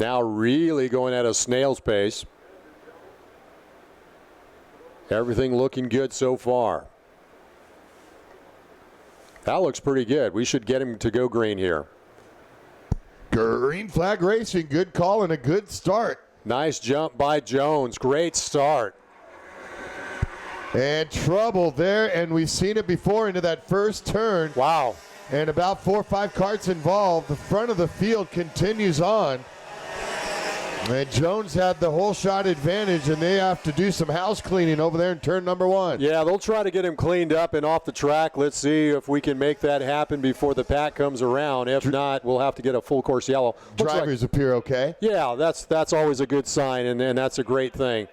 Now really going at a snail's pace. Everything looking good so far. That looks pretty good. We should get him to go green here. Green flag racing. Good call and a good start. Nice jump by Jones. Great start. And trouble there, and we've seen it before into that first turn. Wow. And about 4 or 5 karts involved. The front of the field continues on. And Jones had the whole shot advantage, and they have to do some house cleaning over there in turn number 1. Yeah, they'll try to get him cleaned up and off the track. Let's see if we can make that happen before the pack comes around. If not, we'll have to get a full course yellow. Drivers appear okay. Yeah, that's always a good sign, and that's a great thing.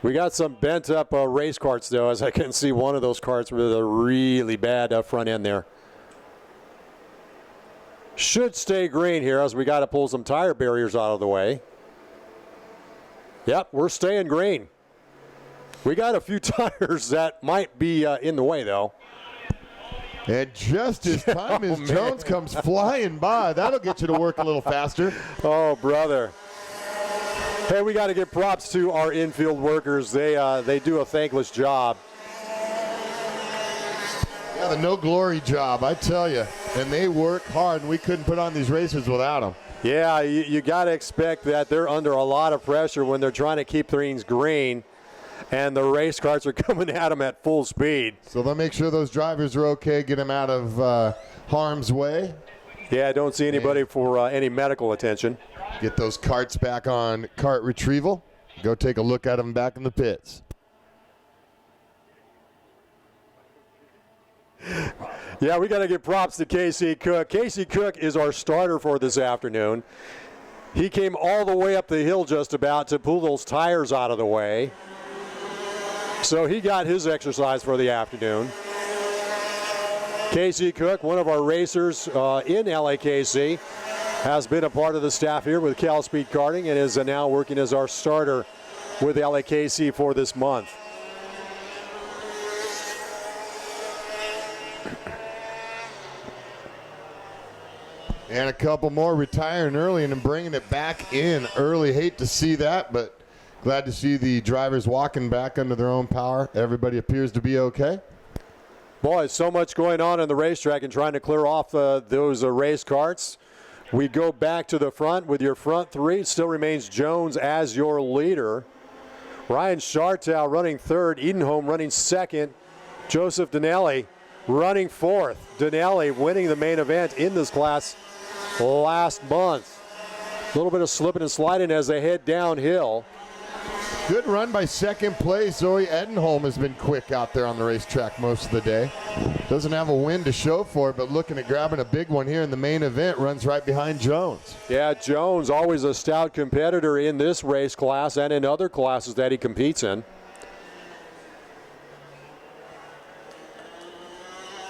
We got some bent up race carts, though, as I can see one of those carts with a really bad front end there. Should stay green here as we got to pull some tire barriers out of the way. Yep, we're staying green. We got a few tires that might be in the way, though. And just as time as Jones comes flying by, that'll get you to work a little faster. Oh, brother. Hey, we got to give props to our infield workers. They do a thankless job. Yeah, the no glory job, I tell you. And they work hard, and we couldn't put on these races without them. Yeah, you got to expect that they're under a lot of pressure when they're trying to keep things green, and the race carts are coming at them at full speed. So they'll make sure those drivers are okay, get them out of harm's way. Yeah, I don't see anybody for any medical attention. Get those karts back on kart retrieval. Go take a look at them back in the pits. Yeah, we got to give props to Casey Cook. Casey Cook is our starter for this afternoon. He came all the way up the hill just about to pull those tires out of the way. So he got his exercise for the afternoon. Casey Cook, one of our racers in LAKC, has been a part of the staff here with Cal Speed Karting and is now working as our starter with LAKC for this month. And a couple more retiring early and then bringing it back in early. Hate to see that, but glad to see the drivers walking back under their own power. Everybody appears to be okay. Boy, so much going on in the racetrack and trying to clear off those race carts. We go back to the front with your front three. It still remains Jones as your leader. Ryan Schartow running third. Edenholm running second. Joseph Donnelly running fourth. Donnelly winning the main event in this class last month. A little bit of slipping and sliding as they head downhill. Good run by second place. Zoe Edenholm has been quick out there on the racetrack most of the day. Doesn't have a win to show for it, but looking at grabbing a big one here in the main event. Runs right behind Jones. Yeah, Jones, always a stout competitor in this race class and in other classes that he competes in.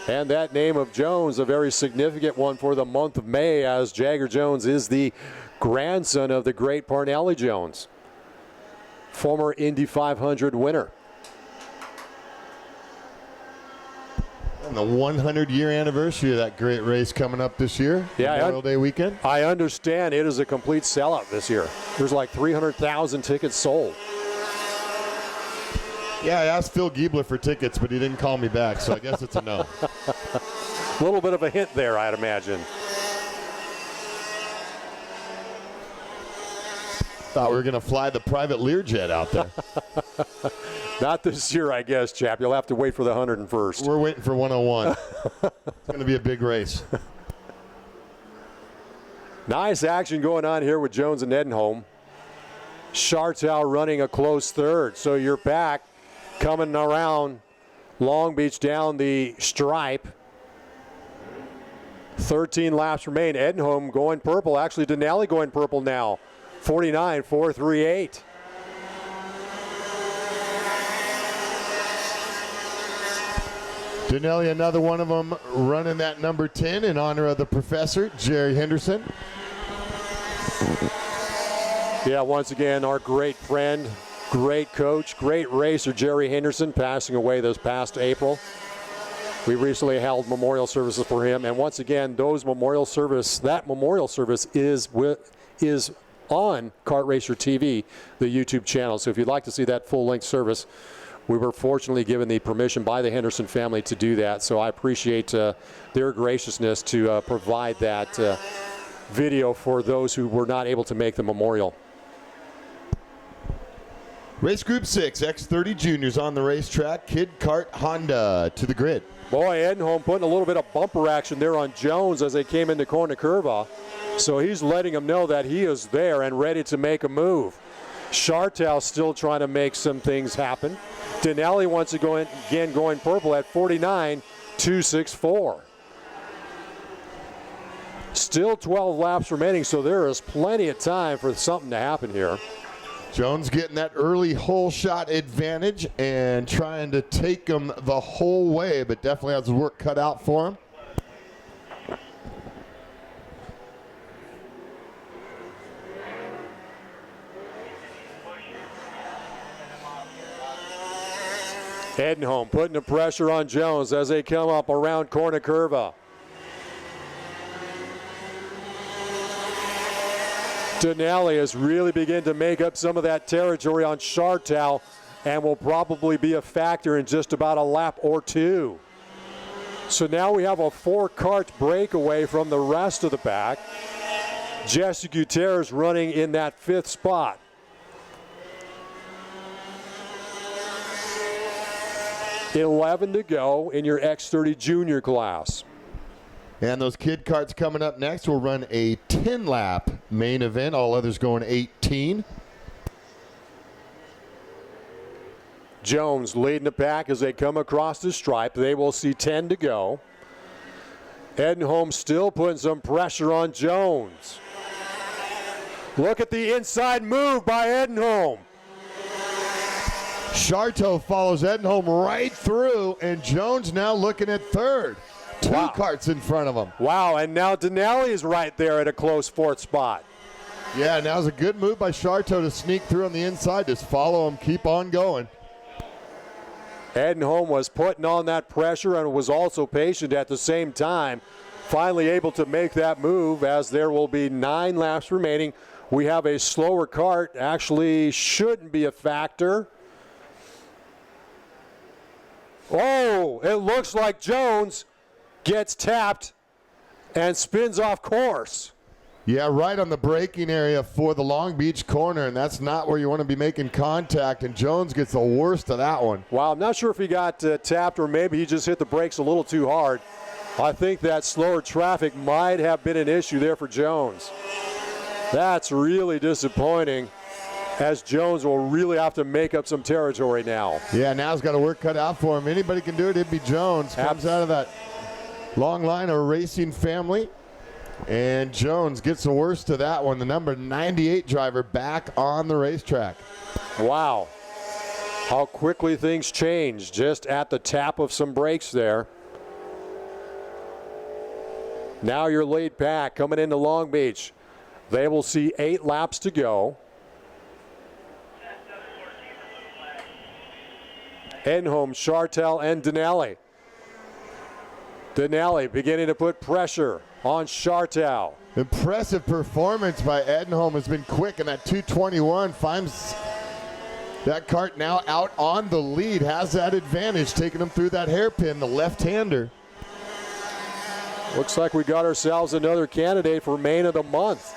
And that name of Jones, a very significant one for the month of May, as Jagger Jones is the grandson of the great Parnelli Jones, former Indy 500 winner. And the 100-year anniversary of that great race coming up this year, Memorial Day weekend. I understand it is a complete sellout this year. There's like 300,000 tickets sold. Yeah, I asked Phil Giebler for tickets, but he didn't call me back, so I guess it's a no. A little bit of a hint there, I'd imagine. Thought we were going to fly the private Learjet out there. Not this year, I guess, chap. You'll have to wait for the 101st. We're waiting for 101. It's going to be a big race. Nice action going on here with Jones and Edenholm. Schartow running a close third. So you're back coming around Long Beach down the stripe. 13 laps remain. Edenholm going purple. Actually, Denali going purple now. 49.438. Denali, another one of them running that number 10 in honor of the professor, Jerry Henderson. Yeah, once again, our great friend, great coach, great racer, Jerry Henderson, passing away this past April. We recently held memorial services for him, and once again, that memorial service is on Kart Racer TV, the YouTube channel. So if you'd like to see that full-length service, we were fortunately given the permission by the Henderson family to do that. So I appreciate their graciousness to provide that video for those who were not able to make the memorial. Race Group 6, X30 Juniors on the racetrack. Kid Kart Honda to the grid. Boy, Edenholm putting a little bit of bumper action there on Jones as they came into corner curva. So he's letting him know that he is there and ready to make a move. Chartel still trying to make some things happen. Denali once again going purple at 49.264. Still 12 laps remaining, so there is plenty of time for something to happen here. Jones getting that early hole shot advantage and trying to take him the whole way, but definitely has his work cut out for him. Edenholm putting the pressure on Jones as they come up around corner curva. Denali has really begun to make up some of that territory on Chartel and will probably be a factor in just about a lap or two. So now we have a 4-kart breakaway from the rest of the pack. Jesse Gutierrez running in that 5th spot. $11 to go in your X30 junior class. And those kid karts coming up next will run a 10-lap main event. All others going 18. Jones leading the pack as they come across the stripe. They will see 10 to go. Edenholm still putting some pressure on Jones. Look at the inside move by Edenholm. Charteau follows Edenholm right through, and Jones now looking at third. Two karts in front of him. Wow, and now Denali is right there at a close 4th spot. Yeah, now's a good move by Charteau to sneak through on the inside. Just follow him, keep on going. Edenholm was putting on that pressure and was also patient at the same time. Finally able to make that move as there will be 9 laps remaining. We have a slower kart. Actually shouldn't be a factor. Oh, it looks like Jones gets tapped and spins off course. Yeah, right on the braking area for the Long Beach corner, and that's not where you want to be making contact, and Jones gets the worst of that one. Wow, I'm not sure if he got tapped or maybe he just hit the brakes a little too hard. I think that slower traffic might have been an issue there for Jones. That's really disappointing, as Jones will really have to make up some territory now. Yeah, now he's got a work cut out for him. Anybody can do it, it'd be Jones. Comes out of that long line of racing family. And Jones gets the worst of that one. The number 98 driver back on the racetrack. Wow. How quickly things change just at the tap of some brakes there. Now your lead pack coming into Long Beach. They will see 8 laps to go. Edenholm, Chartel, and Denali. Denali beginning to put pressure on Chartel. Impressive performance by Edenholm. Has been quick, and that 221 finds that kart now out on the lead. Has that advantage, taking him through that hairpin, the left-hander. Looks like we got ourselves another candidate for main of the month.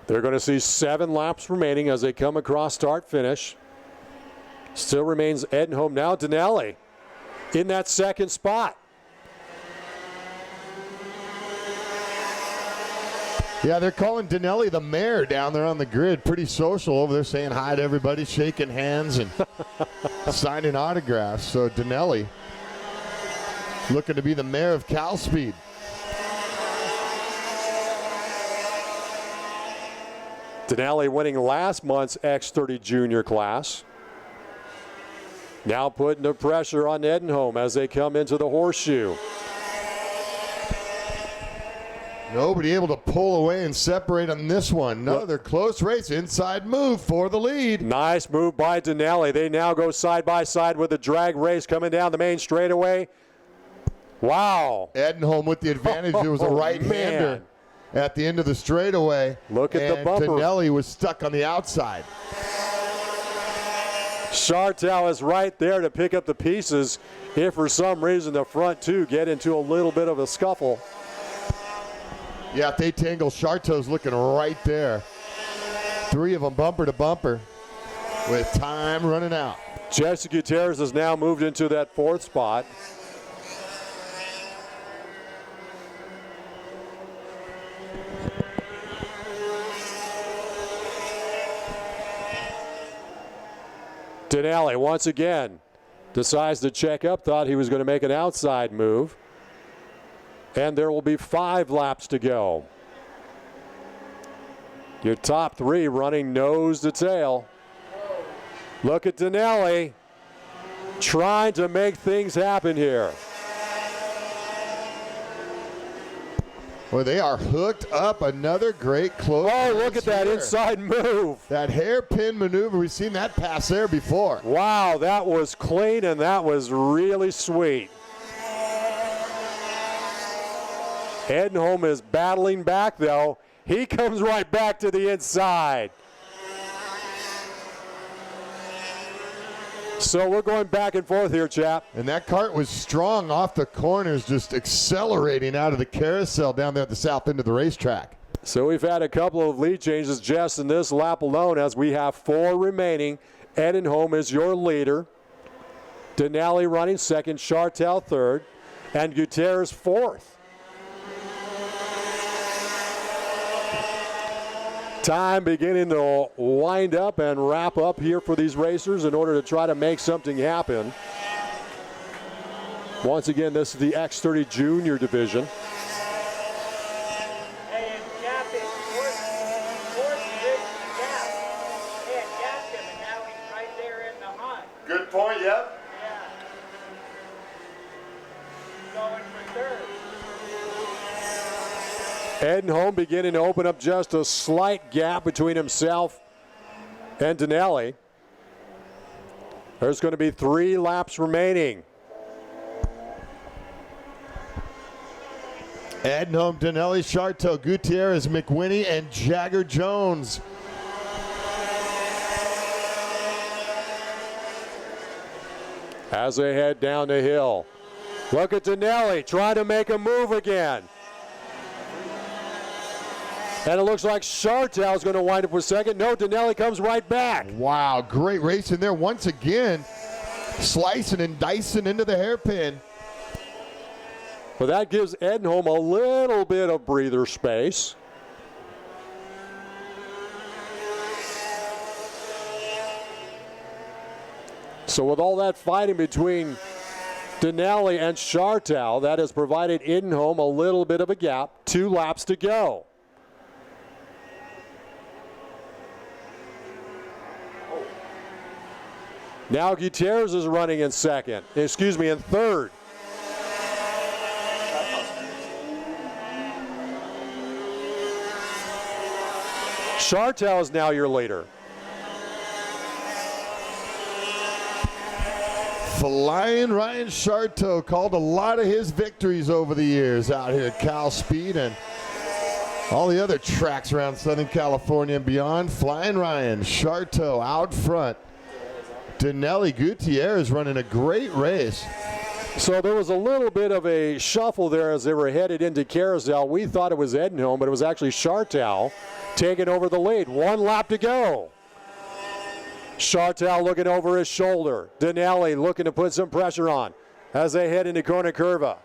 They're going to see 7 laps remaining as they come across start-finish. Still remains Edenholm. Now Denali in that 2nd spot. Yeah, they're calling Denali the mayor down there on the grid. Pretty social over there, saying hi to everybody, shaking hands and signing autographs. So Denali looking to be the mayor of Cal Speed. Denali winning last month's X30 junior class. Now putting the pressure on Edenholm as they come into the horseshoe. Nobody able to pull away and separate on this one. Another close race. Inside move for the lead. Nice move by Denelli. They now go side by side with the drag race coming down the main straightaway. Wow. Edenholm with the advantage. It was a right-hander at the end of the straightaway. Look at the bumper. Denelli was stuck on the outside. Chartel is right there to pick up the pieces if for some reason the front two get into a little bit of a scuffle. Yeah, if they tangle, Chartel's looking right there. 3 of them bumper to bumper with time running out. Jesse Gutierrez has now moved into that 4th spot. Denelli once again decides to check up, thought he was going to make an outside move. And there will be 5 laps to go. Your top 3 running nose to tail. Look at Denelli trying to make things happen here. Well, they are hooked up. Another great close. Oh, look at that inside move. That hairpin maneuver. We've seen that pass there before. Wow, that was clean and that was really sweet. Edenholm is battling back, though. He comes right back to the inside. So we're going back and forth here, chap. And that kart was strong off the corners, just accelerating out of the carousel down there at the south end of the racetrack. So we've had a couple of lead changes just in this lap alone as we have 4 remaining. Edenholm is your leader. Denelli running second, Chartel third, and Gutierrez 4th. Time beginning to wind up and wrap up here for these racers in order to try to make something happen. Once again, this is the X30 Junior Division. Hey, and Captain, fourth big gap. He had gapped him, and now he's right there in the hunt. Good point, yep. Yeah. Going for third. Edenholm beginning to open up just a slight gap between himself and Denelli. There's going to be 3 laps remaining. Edenholm, Denelli, Chartel, Gutierrez, McWhinney, and Jagger Jones. As they head down the hill. Look at Denelli trying to make a move again. And it looks like Chartel is going to wind up with second. No, Denelli comes right back. Wow, great race in there once again. Slicing and dicing into the hairpin. But that gives Edenholm a little bit of breather space. So with all that fighting between Denelli and Chartel, that has provided Edenholm a little bit of a gap. 2 laps to go. Now Gutierrez is running in second. Excuse me, in third. Chartel is now your leader. Flying Ryan Chartel called a lot of his victories over the years out here at Cal Speed and all the other tracks around Southern California and beyond. Flying Ryan Chartel out front. Denelli, Gutierrez running a great race. So there was a little bit of a shuffle there as they were headed into Carousel. We thought it was Edenholm, but it was actually Chartel taking over the lead. 1 lap to go. Chartel looking over his shoulder. Denelli looking to put some pressure on as they head into Corner Curva.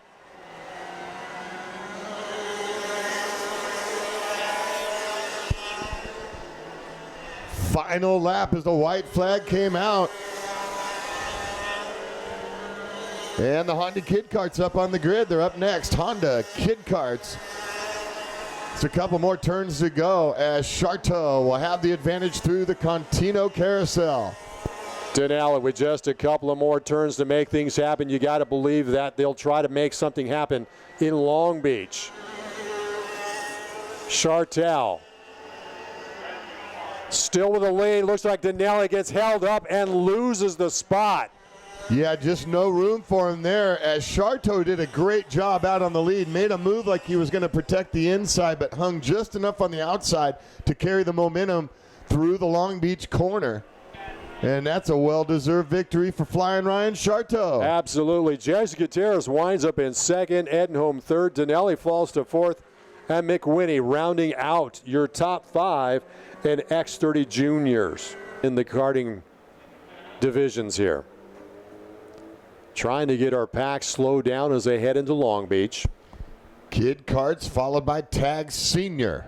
Final lap as the white flag came out. And the Honda Kid Karts up on the grid. They're up next. Honda Kid Karts. It's a couple more turns to go as Chartel will have the advantage through the Contino Carousel. Denali with just a couple of more turns to make things happen. You got to believe that they'll try to make something happen in Long Beach. Chartel still with the lead. Looks like Denali gets held up and loses the spot. Yeah, just no room for him there, as Charteau did a great job out on the lead, made a move like he was going to protect the inside, but hung just enough on the outside to carry the momentum through the Long Beach corner. And that's a well-deserved victory for Flying Ryan Charteau. Absolutely. Jesse Gutierrez winds up in second, Edenholm third, Denali falls to fourth, and McWhinney rounding out your top 5 in X30 juniors in the karting divisions here. Trying to get our pack slowed down as they head into Long Beach. Kid Karts followed by Tag Senior.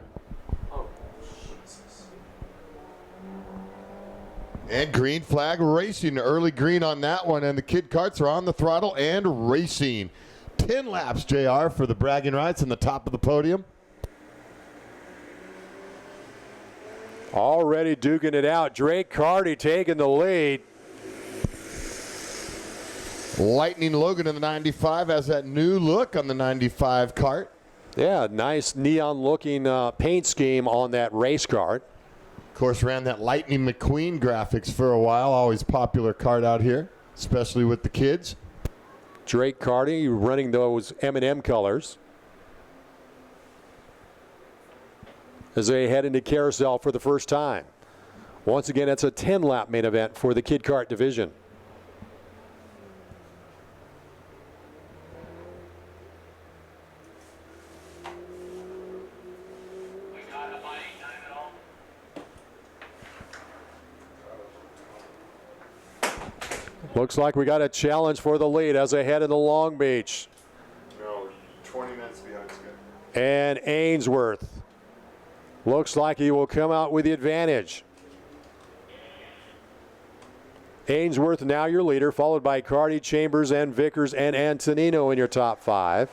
And Green Flag Racing, early green on that one, and the Kid Karts are on the throttle and racing. 10 laps, JR, for the bragging rights on the top of the podium. Already duking it out. Drake Carty taking the lead. Lightning Logan in the 95 has that new look on the 95 kart. Yeah, nice neon-looking paint scheme on that race kart. Of course, ran that Lightning McQueen graphics for a while. Always popular kart out here, especially with the kids. Drake Carty running those M&M colors as they head into Carousel for the first time. Once again, it's a 10-lap main event for the Kid Kart division. Looks like we got a challenge for the lead as they head into Long Beach. No, 20 minutes behind schedule. And Ainsworth looks like he will come out with the advantage. Ainsworth now your leader, followed by Carty, Chambers, and Vickers, and Antonino in your top 5.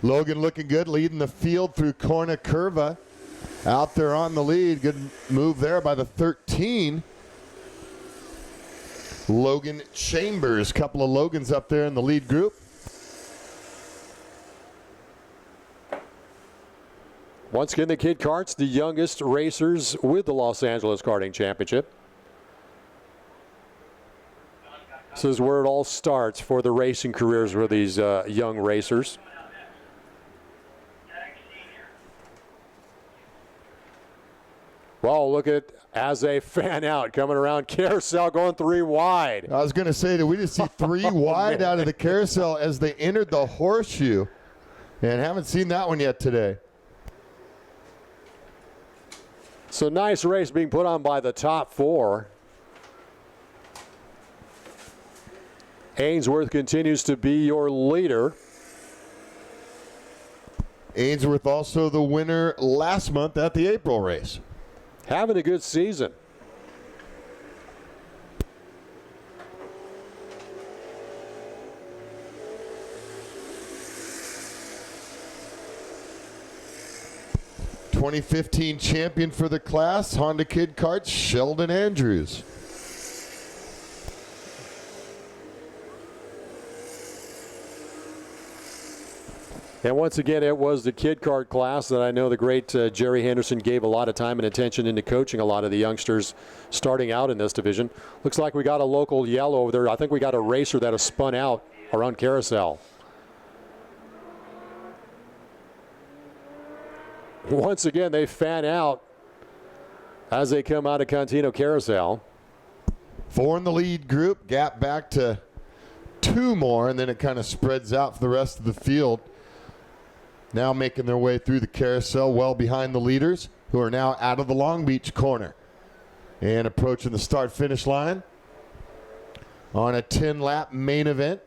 Logan looking good, leading the field through Corna Curva. Out there on the lead. Good move there by the 13. Logan Chambers. Couple of Logans up there in the lead group. Once again, the Kid Karts, the youngest racers with the Los Angeles Karting Championship. This is where it all starts for the racing careers with these young racers. Well, look at as they fan out, coming around Carousel, going 3 wide. I was going to say, did we just see 3 wide out of the Carousel as they entered the horseshoe? And haven't seen that one yet today. So nice race being put on by the top 4. Ainsworth continues to be your leader. Ainsworth also the winner last month at the April race. Having a good season. '15 champion for the class, Honda Kid Karts, Sheldon Andrews. And once again, it was the Kid Kart class that I know the great Jerry Henderson gave a lot of time and attention into coaching a lot of the youngsters starting out in this division. Looks like we got a local yellow over there. I think we got a racer that has spun out around Carousel. Once again, they fan out as they come out of Contino Carousel. 4 in the lead group, gap back to 2 more, and then it kind of spreads out for the rest of the field. Now making their way through the carousel well behind the leaders, who are now out of the Long Beach corner and approaching the start-finish line on a 10-lap main event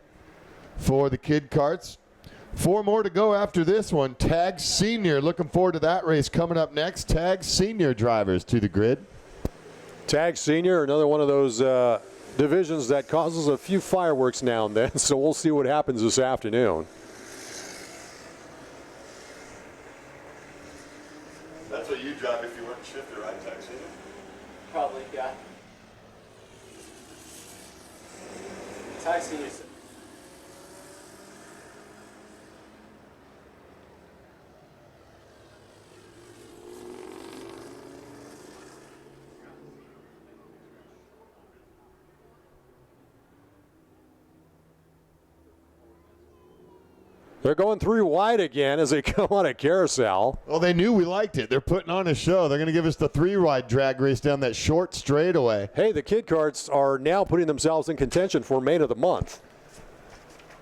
for the Kid Karts. 4 more to go after this one. Tag Senior, looking forward to that race coming up next. Tag Senior drivers to the grid. Tag Senior, another one of those divisions that causes a few fireworks now and then, so we'll see what happens this afternoon. That's what you drive if you weren't shifter, right, Tag Senior? Probably, yeah. They're going 3 wide again as they come on a carousel. Well, they knew we liked it. They're putting on a show. They're going to give us the 3-wide drag race down that short straightaway. Hey, the kid karts are now putting themselves in contention for main of the month.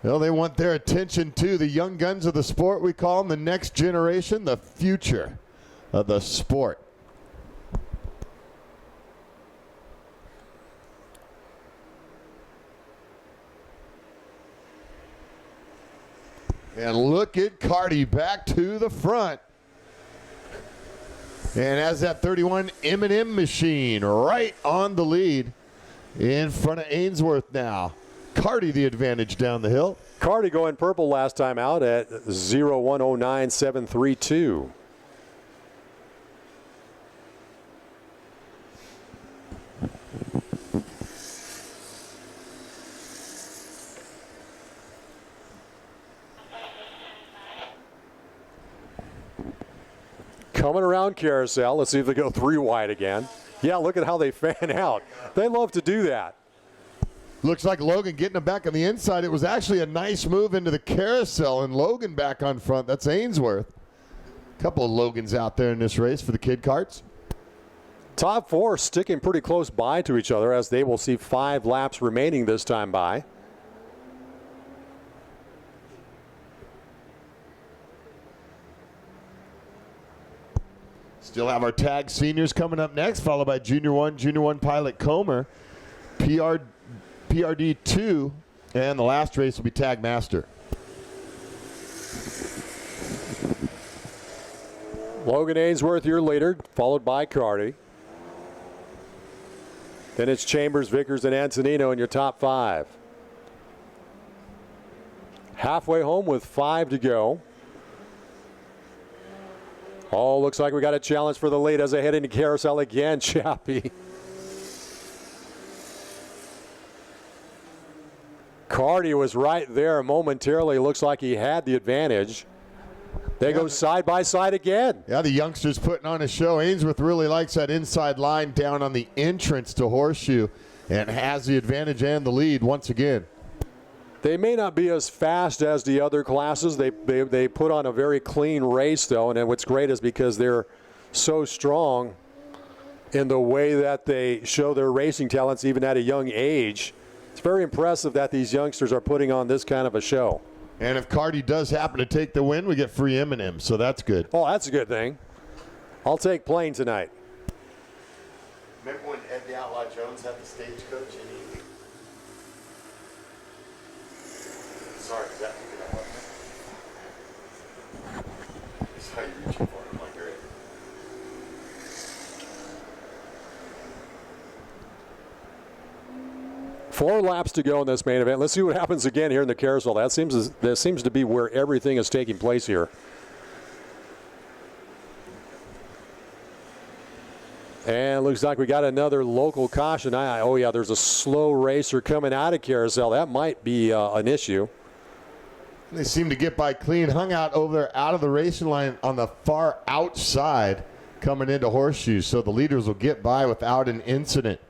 Well, they want their attention too. The young guns of the sport, we call them, the next generation, the future of the sport. And look at Karty back to the front. And has that 31 M&M machine right on the lead in front of Ainsworth now. Karty the advantage down the hill. Karty going purple last time out at 0109732. Coming around carousel. Let's see if they go 3 wide again. Yeah, look at how they fan out. They love to do that. Looks like Logan getting him back on the inside. It was actually a nice move into the carousel, and Logan back on front. That's Ainsworth. A couple of Logans out there in this race for the kid karts. Top 4 sticking pretty close by to each other as they will see 5 laps remaining this time by. Still have our tag seniors coming up next, followed by Junior 1 pilot Comer, PRD 2, and the last race will be tag master. Logan Ainsworth, your leader, followed by Karty. Then it's Chambers, Vickers, and Antonino in your top 5. Halfway home with 5 to go. Oh, looks like we got a challenge for the lead as they head into carousel again, Chappie. Karty was right there momentarily. Looks like he had the advantage. They go side by side again. Yeah, the youngsters putting on a show. Ainsworth really likes that inside line down on the entrance to Horseshoe and has the advantage and the lead once again. They may not be as fast as the other classes. They put on a very clean race, though, and what's great is because they're so strong in the way that they show their racing talents even at a young age. It's very impressive that these youngsters are putting on this kind of a show. And if Karty does happen to take the win, we get free M&M, so that's good. Oh, that's a good thing. I'll take Plain tonight. Remember when Ed the Outlaw Jones had the stagecoach and he... Sorry, is that picking up on me? That's how you reaching for it. I'm like, great. 4 laps to go in this main event. Let's see what happens again here in the carousel. That seems to be where everything is taking place here. And looks like we got another local caution. Oh, yeah, there's a slow racer coming out of carousel. That might be an issue. They seem to get by clean. Hung out over there out of the racing line on the far outside coming into Horseshoe, so the leaders will get by without an incident.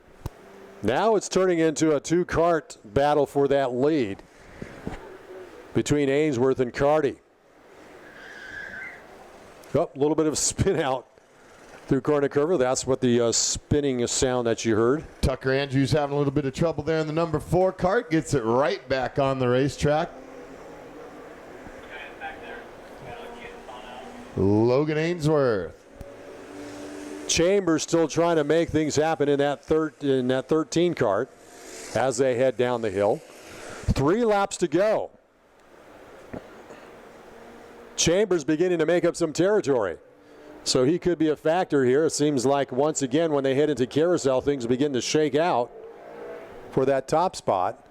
Now it's turning into a 2-kart battle for that lead between Ainsworth and Karty. Oh, a little bit of spin out through cornucopia. That's what the spinning sound that you heard. Tucker Andrews having a little bit of trouble there in the number 4 kart. Gets it right back on the racetrack. Logan Ainsworth. Chambers still trying to make things happen in that 13 kart as they head down the hill. 3 laps to go. Chambers beginning to make up some territory. So he could be a factor here. It seems like once again when they head into carousel, things begin to shake out for that top spot.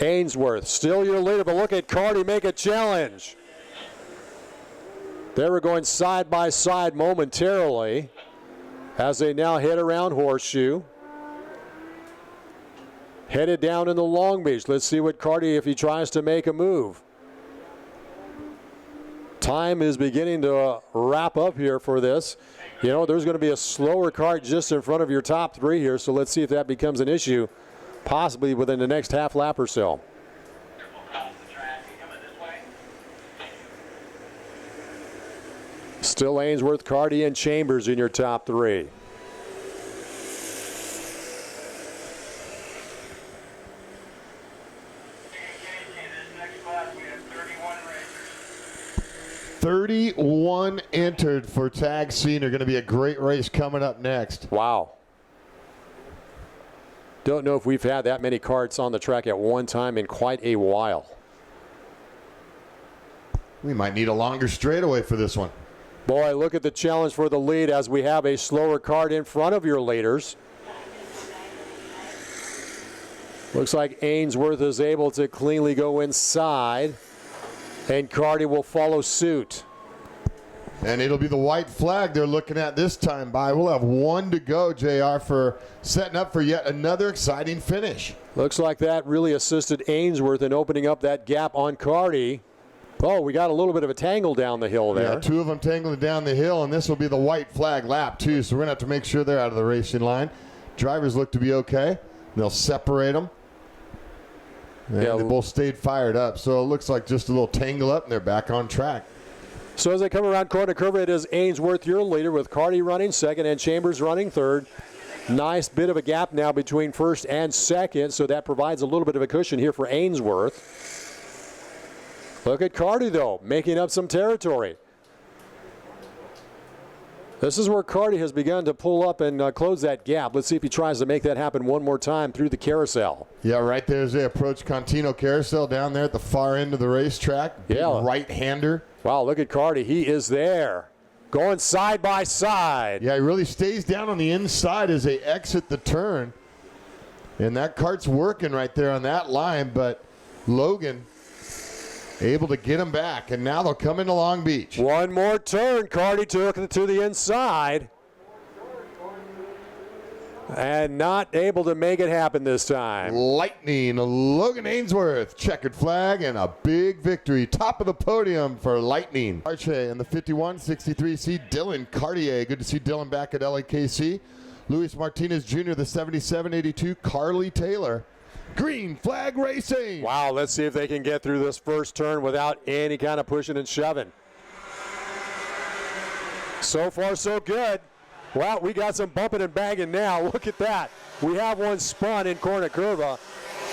Ainsworth, still your leader, but look at Karty make a challenge. They were going side by side momentarily as they now head around Horseshoe. Headed down in the Long Beach. Let's see what Karty, if he tries to make a move. Time is beginning to wrap up here for this. You know, there's going to be a slower kart just in front of your top three here, so let's see if that becomes an issue, possibly within the next half lap or so. Still Ainsworth, Carty, and Chambers in your top three. Next class, we have 31 racers. 31 entered for Tag Senior. Going to be a great race coming up next. Wow. Don't know if we've had that many karts on the track at one time in quite a while. We might need a longer straightaway for this one. Boy, look at the challenge for the lead as we have a slower kart in front of your leaders. Looks like Ainsworth is able to cleanly go inside, and Carty will follow suit. And it'll be the white flag they're looking at this time, by. We'll have one to go, JR, for setting up for yet another exciting finish. Looks like that really assisted Ainsworth in opening up that gap on Carty. Oh, we got a little bit of a tangle down the hill there. Yeah, two of them tangling down the hill, and this will be the white flag lap, too, so we're going to have to make sure they're out of the racing line. Drivers look to be okay. They'll separate them. And Yeah, they both stayed fired up, so it looks like just a little tangle up, and they're back on track. So as they come around corner curve, it is Ainsworth, your leader, with Carty running second and Chambers running third. Nice bit of a gap now between first and second, so that provides a little bit of a cushion here for Ainsworth. Look at Carty, though, making up some territory. This is where Carty has begun to pull up and close that gap. Let's see if he tries to make that happen one more time through the carousel. Yeah, right there as they approach Contino Carousel down there at the far end of the racetrack. Big Yeah. right-hander. Wow, look at Carty. He is there, going side by side. Yeah, he really stays down on the inside as they exit the turn. And that kart's working right there on that line, but Logan able to get him back, and now they'll come into Long Beach. One more turn. Carty took it to the inside. And not able to make it happen this time. Lightning, Logan Ainsworth, checkered flag, and a big victory. Top of the podium for Lightning. Arche and the 5163C, Dylan Cartier. Good to see Dylan back at LAKC. Luis Martinez Jr., the 7782, Carly Taylor. Green flag racing. Wow, let's see if they can get through this first turn without any kind of pushing and shoving. So far, so good. Wow, we got some bumping and banging now. Look at that. We have one spun in Corner Curva,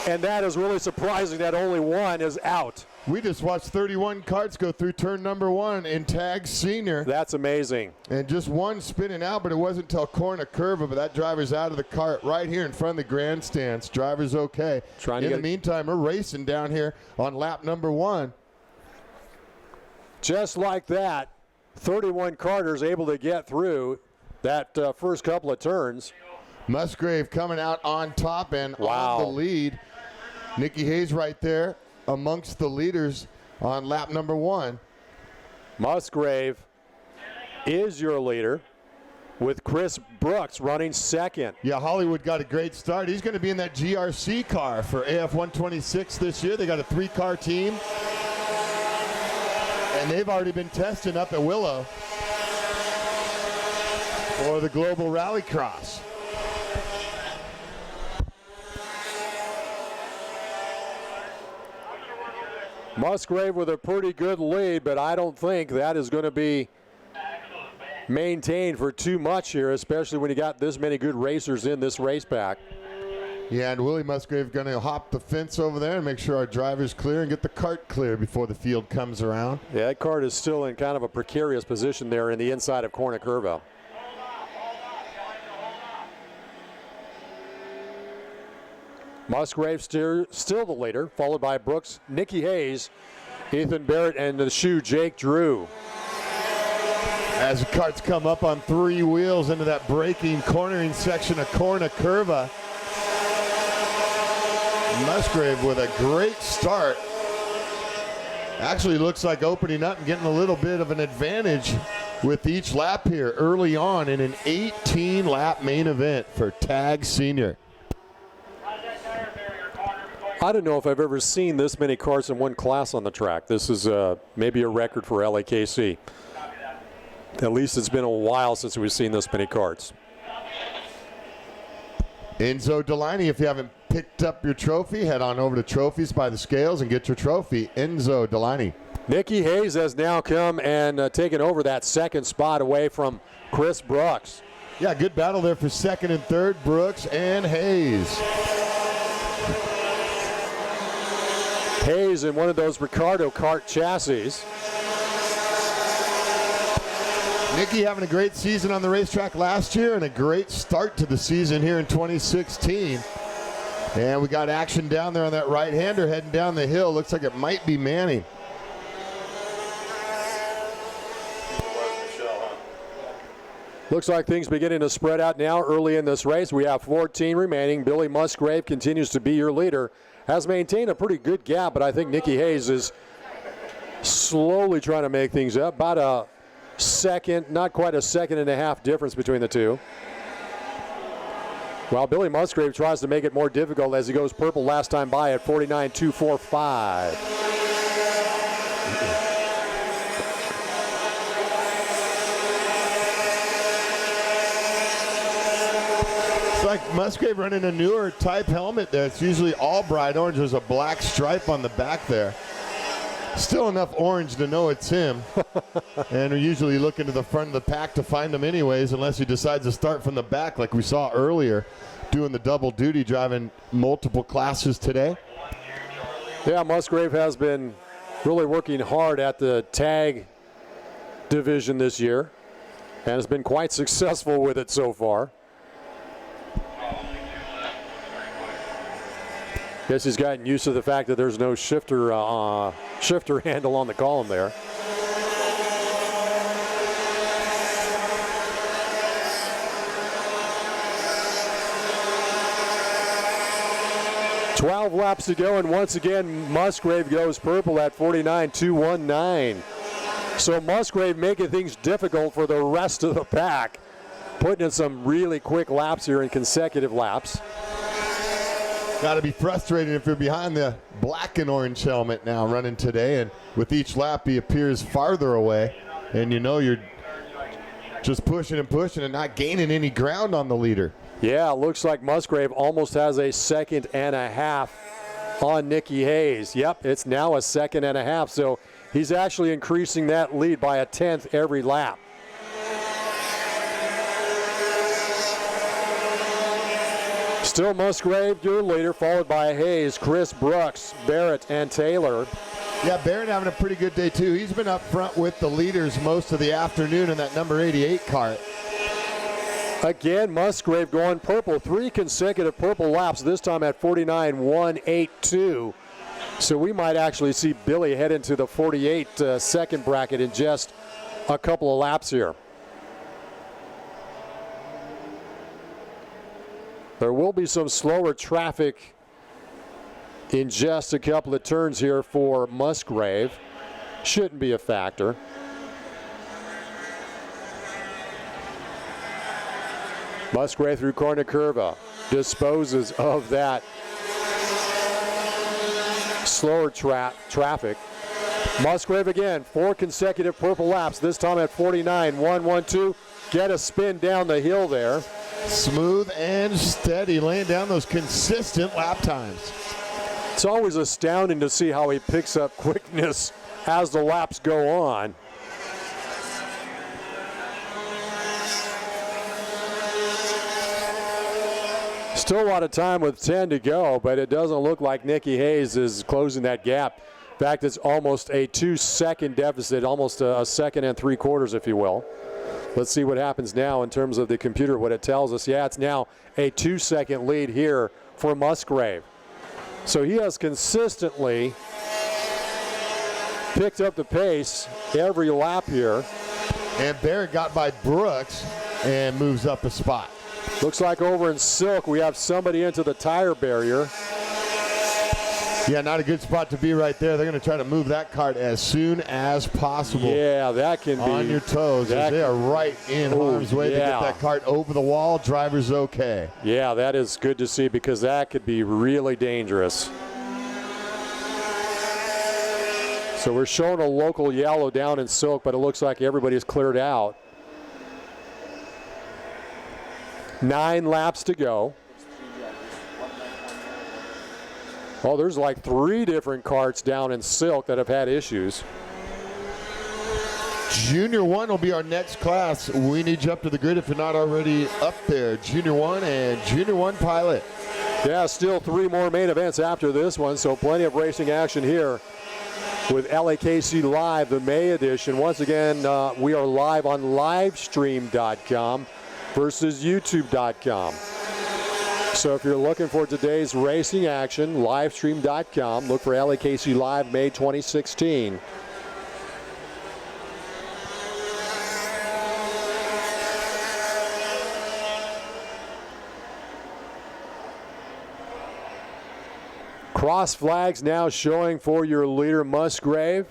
and that is really surprising that only one is out. We just watched 31 karts go through turn number one in Tag Senior. That's amazing. And just one spinning out, but it wasn't until Corner Curva, but that driver's out of the cart right here in front of the grandstands. Driver's okay. In the meantime, we're racing down here on lap number one. Just like that, 31 karters able to get through that first couple of turns. Musgrave coming out on top and Wow. on the lead. Nikki Hayes right there amongst the leaders on lap number one. Musgrave is your leader with Chris Brooks running second. Yeah, Hollywood got a great start. He's going to be in that GRC car for AF 126 this year. They got a 3-car team. And they've already been testing up at Willow for the Global Rallycross. Musgrave with a pretty good lead, but I don't think that is going to be maintained for too much here, especially when you got this many good racers in this race pack. Yeah, and Willie Musgrave going to hop the fence over there and make sure our driver's clear and get the cart clear before the field comes around. Yeah, that kart is still in kind of a precarious position there in the inside of Corner Curva. Musgrave still the leader, followed by Brooks, Nikki Hayes, Ethan Barrett, and the shoe Jake Drew. As the karts come up on 3 wheels into that braking cornering section of Corner Curva. Musgrave with a great start. Actually looks like opening up and getting a little bit of an advantage with each lap here early on in an 18-lap main event for Tag Senior. I don't know if I've ever seen this many karts in one class on the track. This is maybe a record for LAKC. At least it's been a while since we've seen this many karts. Enzo Delaney, if you haven't picked up your trophy, head on over to Trophies by the Scales and get your trophy. Enzo Delaney. Nicky Hayes has now come and taken over that second spot away from Chris Brooks. Yeah, good battle there for second and third, Brooks and Hayes. Hayes in one of those Ricardo kart chassis. Nicky having a great season on the racetrack last year and a great start to the season here in 2016. And we got action down there on that right-hander heading down the hill. Looks like it might be Manning. Looks like things beginning to spread out now early in this race. We have 14 remaining. Billy Musgrave continues to be your leader. Has maintained a pretty good gap, but I think Nicky Hayes is slowly trying to make things up. About a second, not quite a second and a half difference between the two. While Billy Musgrave tries to make it more difficult as he goes purple last time by at 49.245. It's like Musgrave running a newer type helmet there. It's usually all bright orange. There's a black stripe on the back there. Still enough orange to know it's him. And we usually look into the front of the pack to find him anyways, unless he decides to start from the back like we saw earlier, doing the double duty, driving multiple classes today. Yeah, Musgrave has been really working hard at the tag division this year and has been quite successful with it so far. Guess he's gotten used to the fact that there's no shifter handle on the column there. "12 laps to go, and once again Musgrave goes purple at 49.219. So Musgrave making things difficult for the rest of the pack, putting in some really quick laps here in consecutive laps. Got to be frustrated if you're behind the black and orange helmet now running today, and with each lap he appears farther away, and you know you're just pushing and not gaining any ground on the leader. Yeah, it looks like Musgrave almost has a second and a half on Nicky Hayes. Yep, it's now a second and a half, so he's actually increasing that lead by a tenth every lap. Still Musgrave, your leader, followed by Hayes, Chris Brooks, Barrett, and Taylor. Yeah, Barrett having a pretty good day too. He's been up front with the leaders most of the afternoon in that number 88 cart. Again, Musgrave going purple, 3 consecutive purple laps, this time at 49.182. So we might actually see Billy head into the 48 second bracket in just a couple of laps here. There will be some slower traffic in just a couple of turns here for Musgrave. Shouldn't be a factor. Musgrave through corner curva disposes of that slower traffic. Musgrave again, 4 consecutive purple laps, this time at 49.112. Get a spin down the hill there. Smooth and steady, laying down those consistent lap times. It's always astounding to see how he picks up quickness as the laps go on. Still a lot of time with 10 to go, but it doesn't look like Nicky Hayes is closing that gap. In fact, it's almost a 2-second deficit, almost a second and 3/4, if you will. Let's see what happens now in terms of the computer, what it tells us. Yeah, it's now a 2-second lead here for Musgrave. So he has consistently picked up the pace every lap here. And Barrett got by Brooks and moves up a spot. Looks like over in Silk we have somebody into the tire barrier. Yeah, not a good spot to be right there. They're going to try to move that cart as soon as possible. Yeah, that can be. On your toes as they are right in harm's way to get that cart over the wall. Driver's okay. Yeah, that is good to see because that could be really dangerous. So we're showing a local yellow down in Silk, but it looks like everybody's cleared out. 9 laps to go. Oh, there's like 3 different karts down in Silk that have had issues. Junior 1 will be our next class. We need you up to the grid if you're not already up there. Junior 1 and Junior 1 pilot. Yeah, still 3 more main events after this one, so plenty of racing action here with LAKC Live, the May edition. Once again, we are live on livestream.com versus youtube.com. So if you're looking for today's racing action, livestream.com, look for LAKC Live May 2016. Cross flags now showing for your leader, Musgrave.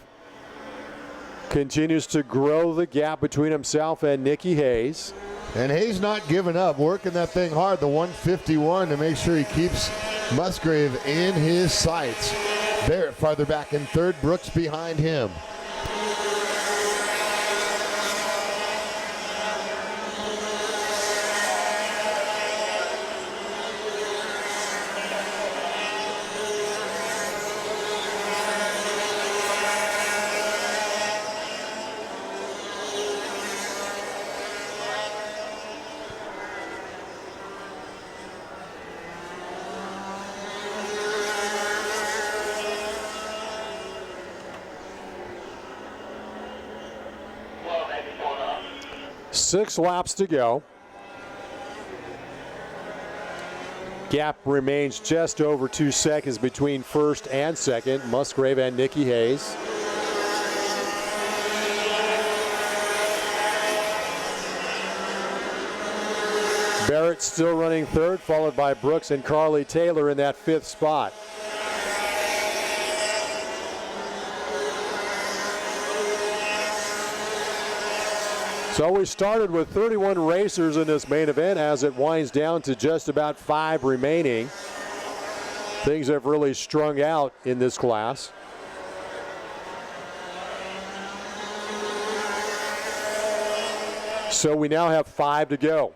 Continues to grow the gap between himself and Nicky Hayes. And Hayes not giving up, working that thing hard, the 151, to make sure he keeps Musgrave in his sights. Barrett farther back in third, Brooks behind him. Six laps to go. Gap remains just over 2 seconds between first and second, Musgrave and Nicky Hayes. Barrett still running third, followed by Brooks and Carly Taylor in that 5th spot. So we started with 31 racers in this main event as it winds down to just about 5 remaining. Things have really strung out in this class. So we now have 5 to go.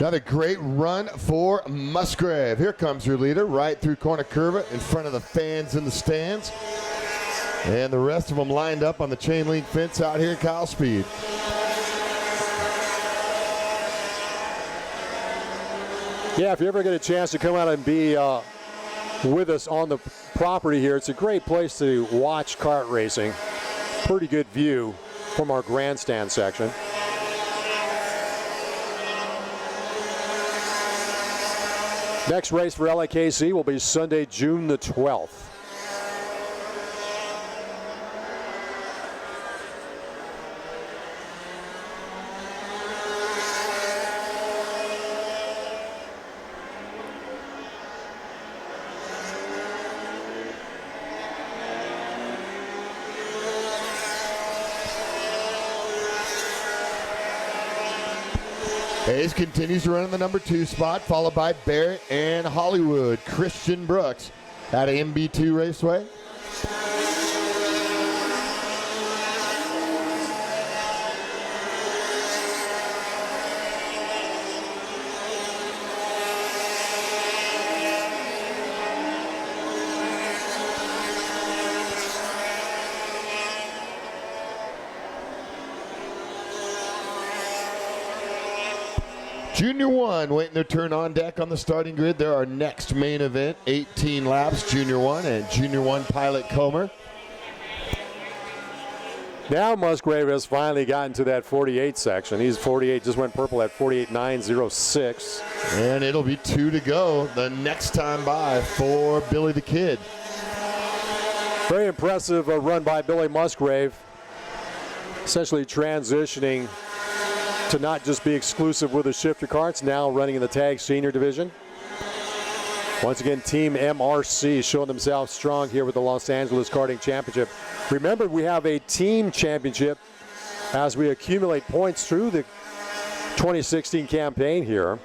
Another great run for Musgrave. Here comes your leader, right through corner curve in front of the fans in the stands. And the rest of them lined up on the chain link fence out here at Kyle Speed. Yeah, if you ever get a chance to come out and be with us on the property here, it's a great place to watch kart racing. Pretty good view from our grandstand section. Next race for LAKC will be Sunday, June the 12th. Hayes continues to run in the number 2 spot, followed by Barrett and Hollywood. Christian Brooks at MB2 Raceway. Junior 1 waiting their turn on deck on the starting grid. They're our next main event, 18 laps, Junior 1 and Junior 1 pilot Comer. Now Musgrave has finally gotten to that 48 section. He's 48, just went purple at 48.906. And it'll be 2 to go the next time by for Billy the Kid. Very impressive run by Billy Musgrave. Essentially transitioning to not just be exclusive with the shifter karts, now running in the tag senior division. Once again, Team MRC showing themselves strong here with the Los Angeles Karting Championship. Remember, we have a team championship as we accumulate points through the 2016 campaign here.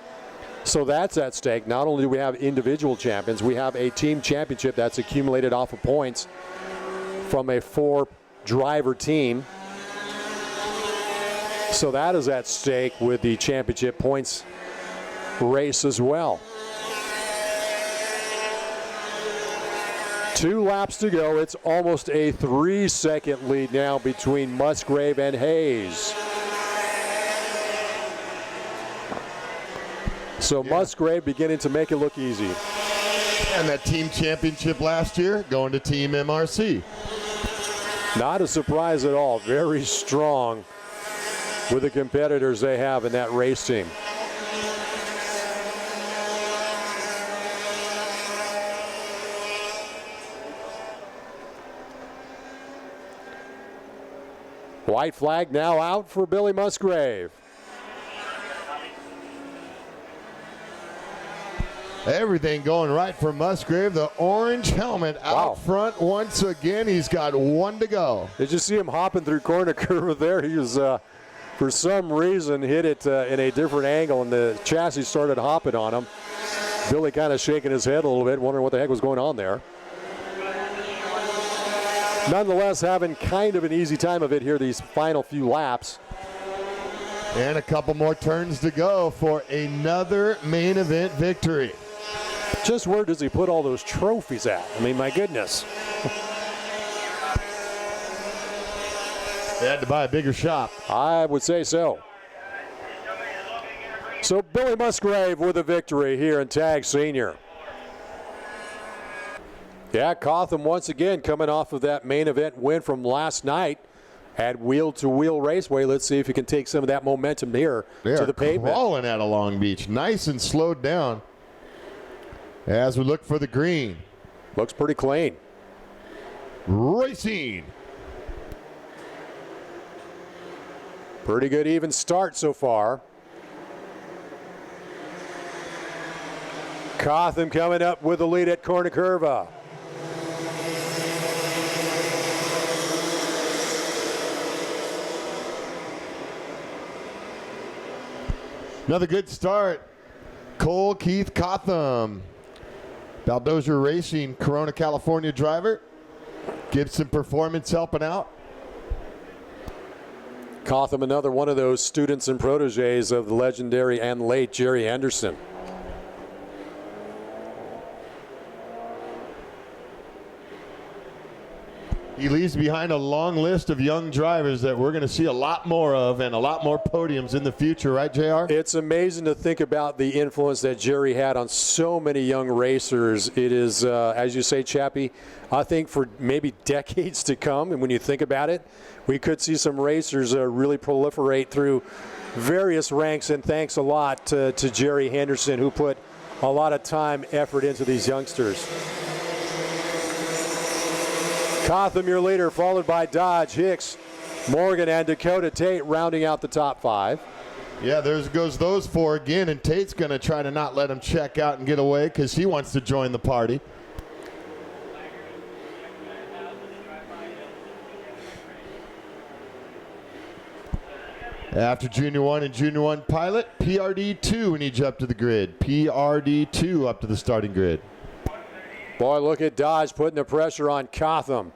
So that's at stake. Not only do we have individual champions, we have a team championship that's accumulated off of points from a 4-driver team. So that is at stake with the championship points race as well. 2 laps to go. It's almost a 3-second lead now between Musgrave and Hayes. So Musgrave beginning to make it look easy. And that team championship last year going to Team MRC. Not a surprise at all. Very strong with the competitors they have in that race team. White flag now out for Billy Musgrave. Everything going right for Musgrave. The orange helmet out front once again. He's got 1 to go. Did you see him hopping through corner curve there? He was, for some reason, hit it in a different angle, and the chassis started hopping on him. Billy kind of shaking his head a little bit, wondering what the heck was going on there. Nonetheless, having kind of an easy time of it here these final few laps. And a couple more turns to go for another main event victory. Just where does he put all those trophies at? I mean, my goodness. They had to buy a bigger shop. I would say so. So Billy Musgrave with a victory here in Tag Senior. Yeah, Cotham once again coming off of that main event win from last night at Wheel to Wheel Raceway. Let's see if he can take some of that momentum here to the pavement. Crawling out of Long Beach. Nice and slowed down as we look for the green. Looks pretty clean. Racing. Pretty good even start so far. Cotham coming up with the lead at Corner Curva. Another good start. Cole Keith Cotham. Baldozer Racing, Corona, California driver. Gibson Performance helping out. Cotham, another one of those students and proteges of the legendary and late Jerry Henderson. He leaves behind a long list of young drivers that we're going to see a lot more of and a lot more podiums in the future, right, JR? It's amazing to think about the influence that Jerry had on so many young racers. It is, as you say, Chappie, I think for maybe decades to come, and when you think about it, we could see some racers really proliferate through various ranks, and thanks a lot to Jerry Henderson, who put a lot of time, effort into these youngsters. Cotham, your leader, followed by Dodge, Hicks, Morgan, and Dakota Tate rounding out the top 5. Yeah, there goes those 4 again, and Tate's going to try to not let him check out and get away because he wants to join the party. After Junior 1 and Junior 1 pilot, PRD2 needs up to the grid. PRD2 up to the starting grid. Boy, look at Dodge putting the pressure on Cotham,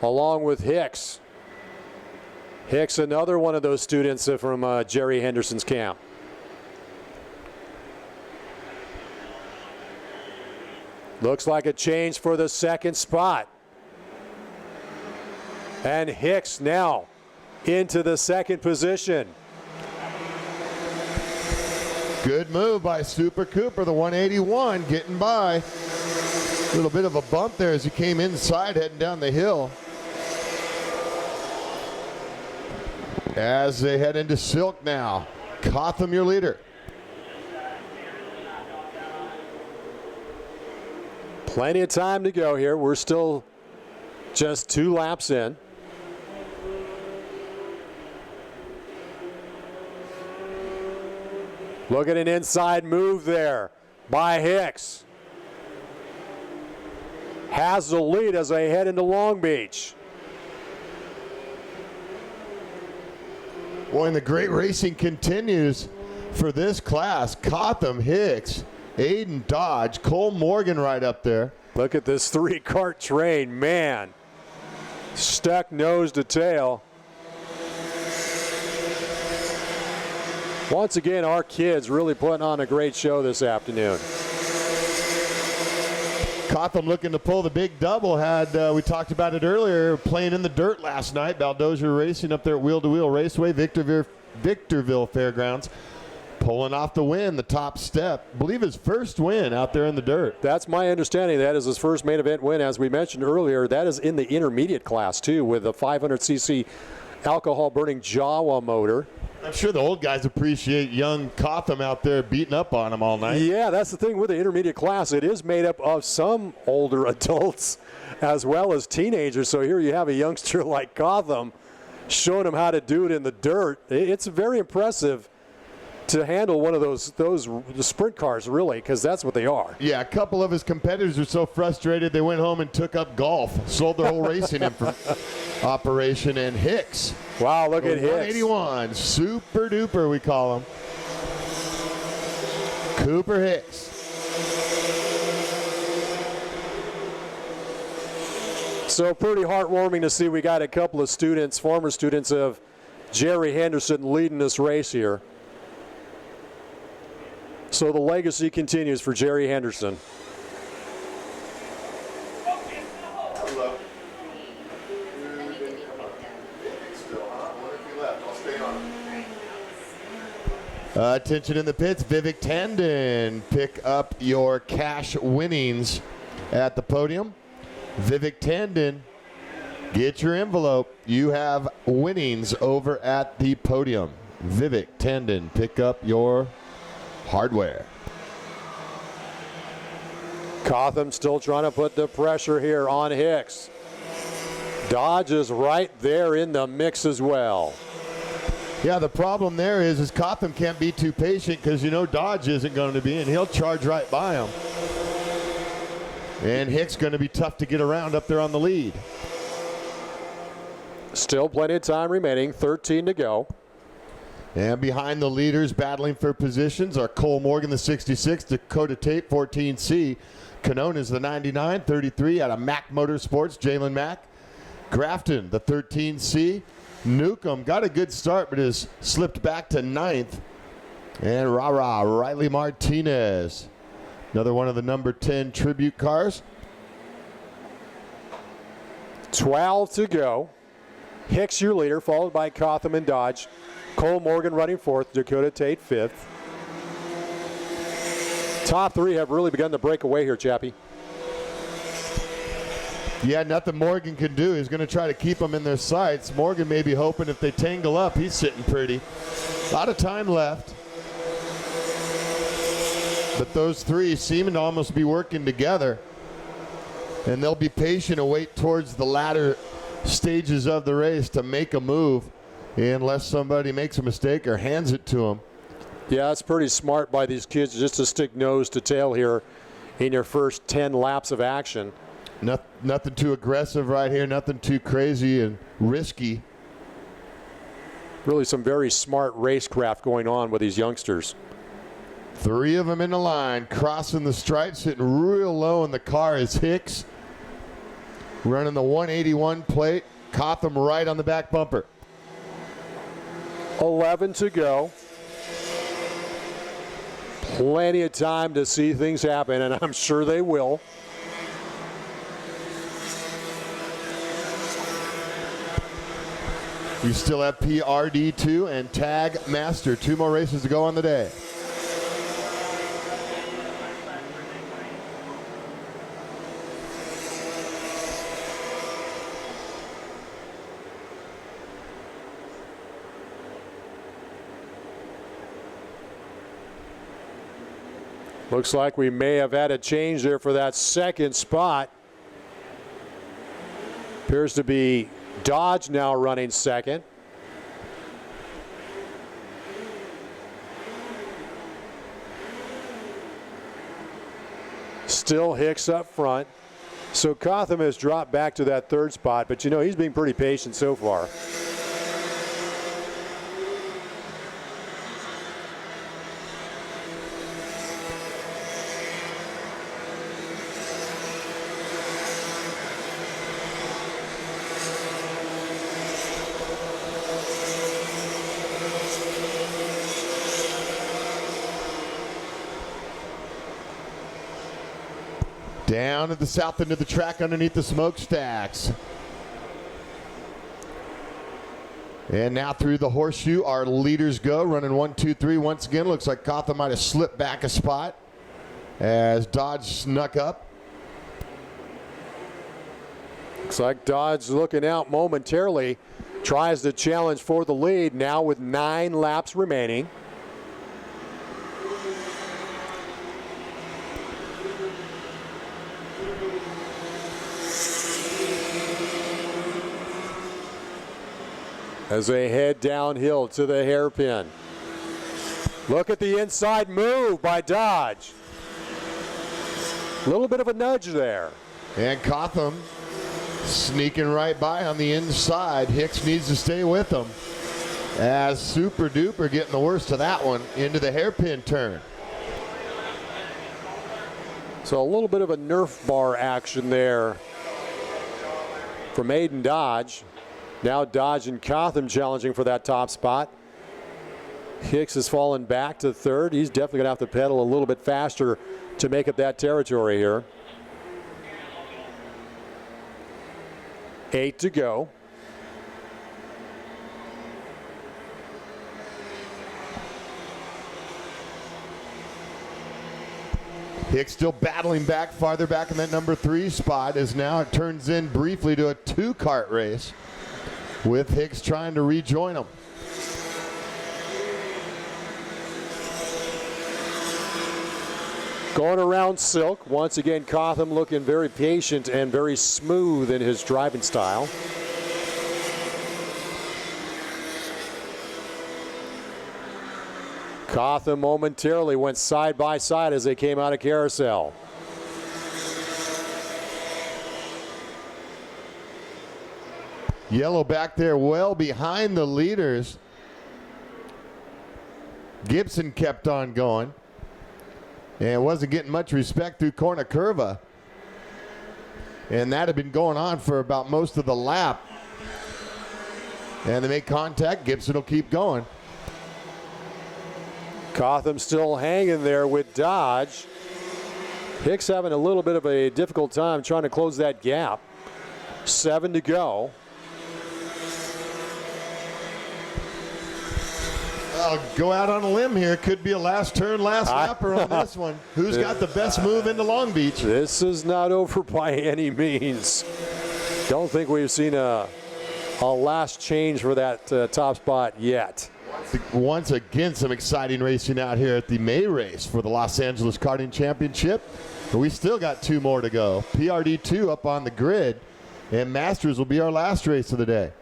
along with Hicks. Hicks, another one of those students from Jerry Henderson's camp. Looks like a change for the second spot. And Hicks now into the second position. Good move by Super Cooper, the 181, getting by. A little bit of a bump there as he came inside heading down the hill. As they head into Silk now. Cotham, your leader. Plenty of time to go here. We're still just 2 laps in. Look at an inside move there by Hicks. Has the lead as they head into Long Beach. Boy, and the great racing continues for this class. Cotham, Hicks, Aiden, Dodge, Cole Morgan right up there. Look at this 3-cart train, man. Stuck nose to tail. Once again, our kids really putting on a great show this afternoon. Cotham looking to pull the big double. We talked about it earlier, playing in the dirt last night. Baldozer Racing up there at Wheel to Wheel Raceway, Victorville Fairgrounds. Pulling off the win, the top step. I believe his first win out there in the dirt. That's my understanding. That is his first main event win. As we mentioned earlier, that is in the intermediate class, too, with a 500cc alcohol-burning Jawa motor. I'm sure the old guys appreciate young Cotham out there beating up on him all night. Yeah, that's the thing with the intermediate class. It is made up of some older adults as well as teenagers. So here you have a youngster like Cotham showing him how to do it in the dirt. It's very impressive to handle one of those sprint cars, really, because that's what they are. Yeah, a couple of his competitors were so frustrated they went home and took up golf, sold their whole racing operation. And Hicks. Wow, look at Hicks. 181, super duper we call him. Cooper Hicks. So pretty heartwarming to see we got a couple of students, former students of Jerry Henderson leading this race here. So the legacy continues for Jerry Henderson. Attention in the pits, Vivek Tandon, pick up your cash winnings at the podium. Vivek Tandon, get your envelope. You have winnings over at the podium. Vivek Tandon, pick up your hardware. Cotham still trying to put the pressure here on Hicks. Dodge is right there in the mix as well. Yeah, the problem there is Cotham can't be too patient because you know Dodge isn't going to be, and he'll charge right by him. And Hicks going to be tough to get around up there on the lead. Still plenty of time remaining, 13 to go. And behind the leaders battling for positions are Cole Morgan, the 66, Dakota Tate, 14C. Canona's the 99, 33 out of Mack Motorsports, Jalen Mack. Grafton, the 13C. Newcomb got a good start, but has slipped back to 9th. And Riley Martinez, another one of the number 10 tribute cars. 12 to go. Hicks your leader, followed by Cotham and Dodge. Cole Morgan running 4th, Dakota Tate 5th. Top 3 have really begun to break away here, Chappie. Yeah, nothing Morgan can do. He's going to try to keep them in their sights. Morgan may be hoping if they tangle up, he's sitting pretty. A lot of time left. But those three seem to almost be working together. And they'll be patient and wait towards the latter stages of the race to make a move unless somebody makes a mistake or hands it to them. Yeah, it's pretty smart by these kids just to stick nose to tail here in your first 10 laps of action. Nothing too aggressive right here, nothing too crazy and risky. Really some very smart racecraft going on with these youngsters. 3 of them in the line, crossing the stripe, sitting real low in the car is Hicks. Running the 181 plate, Cotham right on the back bumper. 11 to go. Plenty of time to see things happen, and I'm sure they will. You still have PRD2 and Tag Master. 2 more races to go on the day. Looks like we may have had a change there for that second spot. Appears to be Dodge now running second. Still Hicks up front. So Cotham has dropped back to that 3rd spot, but you know, he's been pretty patient so far. Down at the south end of the track underneath the smokestacks. And now through the horseshoe, our leaders go, running 1, 2, 3. Once again, looks like Gotham might have slipped back a spot as Dodge snuck up. Looks like Dodge looking out momentarily. Tries to challenge for the lead now with 9 laps remaining. As they head downhill to the hairpin. Look at the inside move by Dodge. A little bit of a nudge there. And Cotham sneaking right by on the inside. Hicks needs to stay with him. As Super Duper getting the worst of that one into the hairpin turn. So a little bit of a Nerf bar action there from Aiden Dodge. Now Dodge and Cotham challenging for that top spot. Hicks has fallen back to third. He's definitely going to have to pedal a little bit faster to make up that territory here. 8 to go. Hicks still battling back, farther back in that number 3 spot, as now it turns in briefly to a 2-kart race with Hicks trying to rejoin him. Going around Silk. Once again, Cotham looking very patient and very smooth in his driving style. Cotham momentarily went side by side as they came out of carousel. Yellow back there well behind the leaders. Gibson kept on going and wasn't getting much respect through Corner Curva. And that had been going on for about most of the lap. And they make contact. Gibson will keep going. Cotham still hanging there with Dodge. Hicks having a little bit of a difficult time trying to close that gap. 7 to go. I'll go out on a limb here. Could be a last turn, last lapper on this one. Who's got the best move into Long Beach? This is not over by any means. Don't think we've seen a last change for that top spot yet. Once again, some exciting racing out here at the May race for the Los Angeles Karting Championship. But we still got 2 more to go. PRD 2 up on the grid, and Masters will be our last race of the day.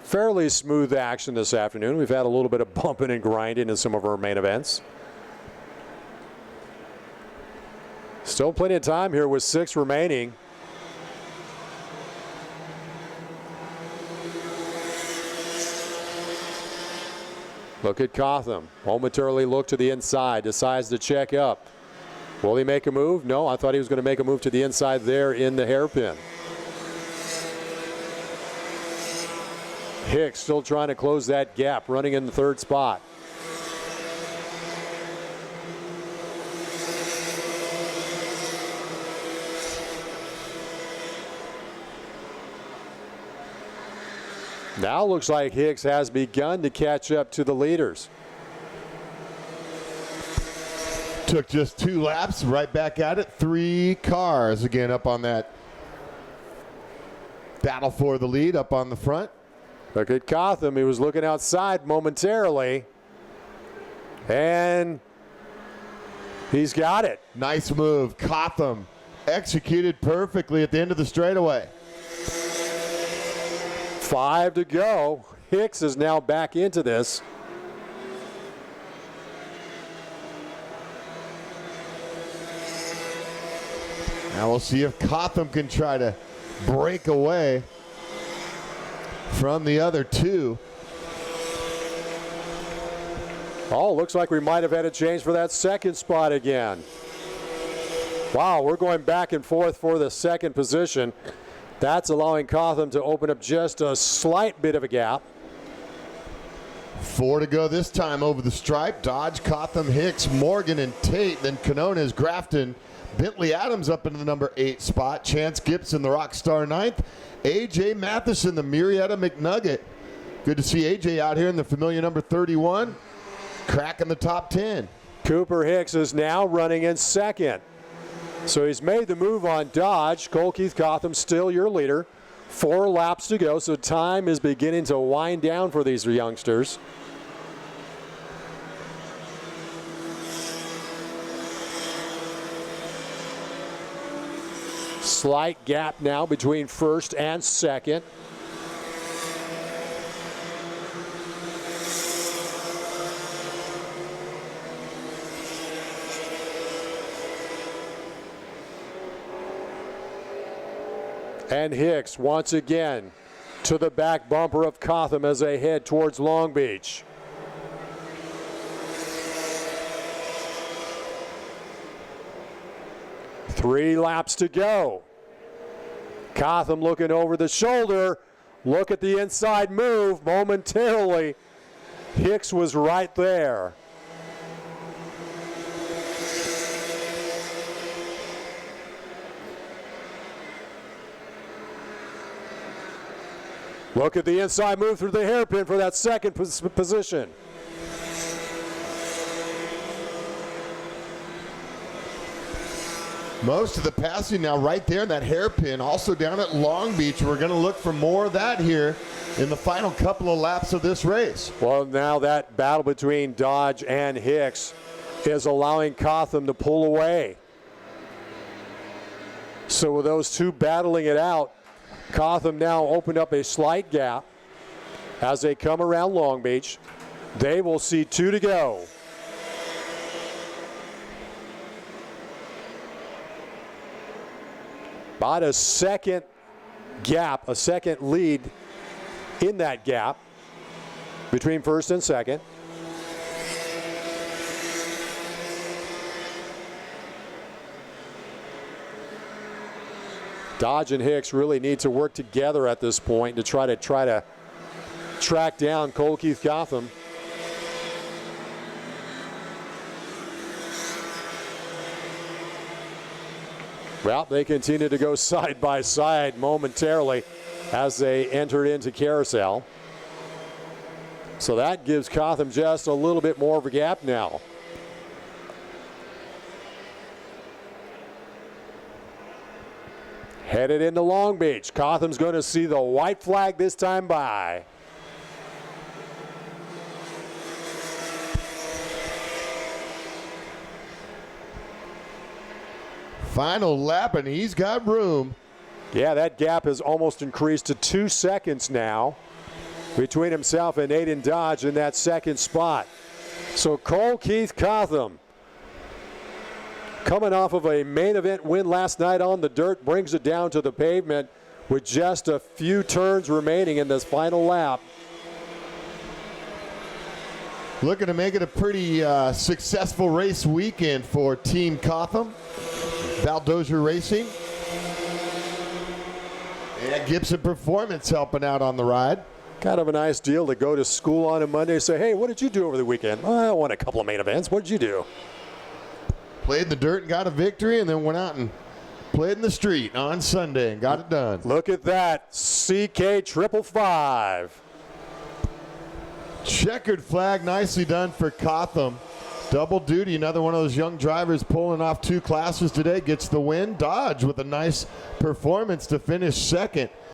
Fairly smooth action this afternoon. We've had a little bit of bumping and grinding in some of our main events. Still plenty of time here with 6 remaining. Look at Cotham. Momentarily look to the inside. Decides to check up. Will he make a move? No, I thought he was going to make a move to the inside there in the hairpin. Hicks still trying to close that gap, running in the 3rd spot. Now looks like Hicks has begun to catch up to the leaders. Took just 2 laps, right back at it. 3 cars again up on that battle for the lead up on the front. Look at Cotham. He was looking outside momentarily. And he's got it. Nice move. Cotham executed perfectly at the end of the straightaway. 5 to go. Hicks is now back into this. Now we'll see if Cotham can try to break away from the other 2. Oh, looks like we might have had a change for that 2nd spot again. Wow, we're going back and forth for the 2nd position. That's allowing Cotham to open up just a slight bit of a gap. 4 to go this time over the stripe. Dodge, Cotham, Hicks, Morgan, and Tate. Then Canona's Grafton, Bentley Adams up into the number 8 spot. Chance Gibson, the Rockstar 9th. A.J. Matheson, the Marietta McNugget. Good to see A.J. out here in the familiar number 31. Cracking the top 10. Cooper Hicks is now running in second. So he's made the move on Dodge. Cole Keith Cotham still your leader. 4 laps to go, so time is beginning to wind down for these youngsters. Slight gap now between first and second. And Hicks once again to the back bumper of Cotham as they head towards Long Beach. Three laps to go. Cotham looking over the shoulder. Look at the inside move momentarily. Hicks was right there. Look at the inside move through the hairpin for that second position. Most of the passing now right there in that hairpin, also down at Long Beach. We're going to look for more of that here in the final couple of laps of this race. Well, now that battle between Dodge and Hicks is allowing Cotham to pull away. So with those two battling it out, Cotham now opened up a slight gap as they come around Long Beach. They will see 2 to go. About a second gap, a second lead in that gap between first and second. Dodge and Hicks really need to work together at this point to try to track down Cole Keith Cotham. Well, they continue to go side by side momentarily as they entered into carousel. So that gives Cotham just a little bit more of a gap now. Headed into Long Beach. Cotham's going to see the white flag this time by. Final lap, and he's got room. Yeah, that gap has almost increased to 2 seconds now between himself and Aiden Dodge in that second spot. So Cole Keith Cotham, coming off of a main event win last night on the dirt, brings it down to the pavement with just a few turns remaining in this final lap. Looking to make it a pretty successful race weekend for Team Cotham. Baldozer Racing. And Gibson Performance helping out on the ride. Kind of a nice deal to go to school on a Monday and say, hey, what did you do over the weekend? Oh, I won a couple of main events. What did you do? Played in the dirt and got a victory, and then went out and played in the street on Sunday and got it done. Look at that, CK 555. Checkered flag, nicely done for Cotham. Double duty, another one of those young drivers pulling off 2 classes today, gets the win. Dodge with a nice performance to finish second.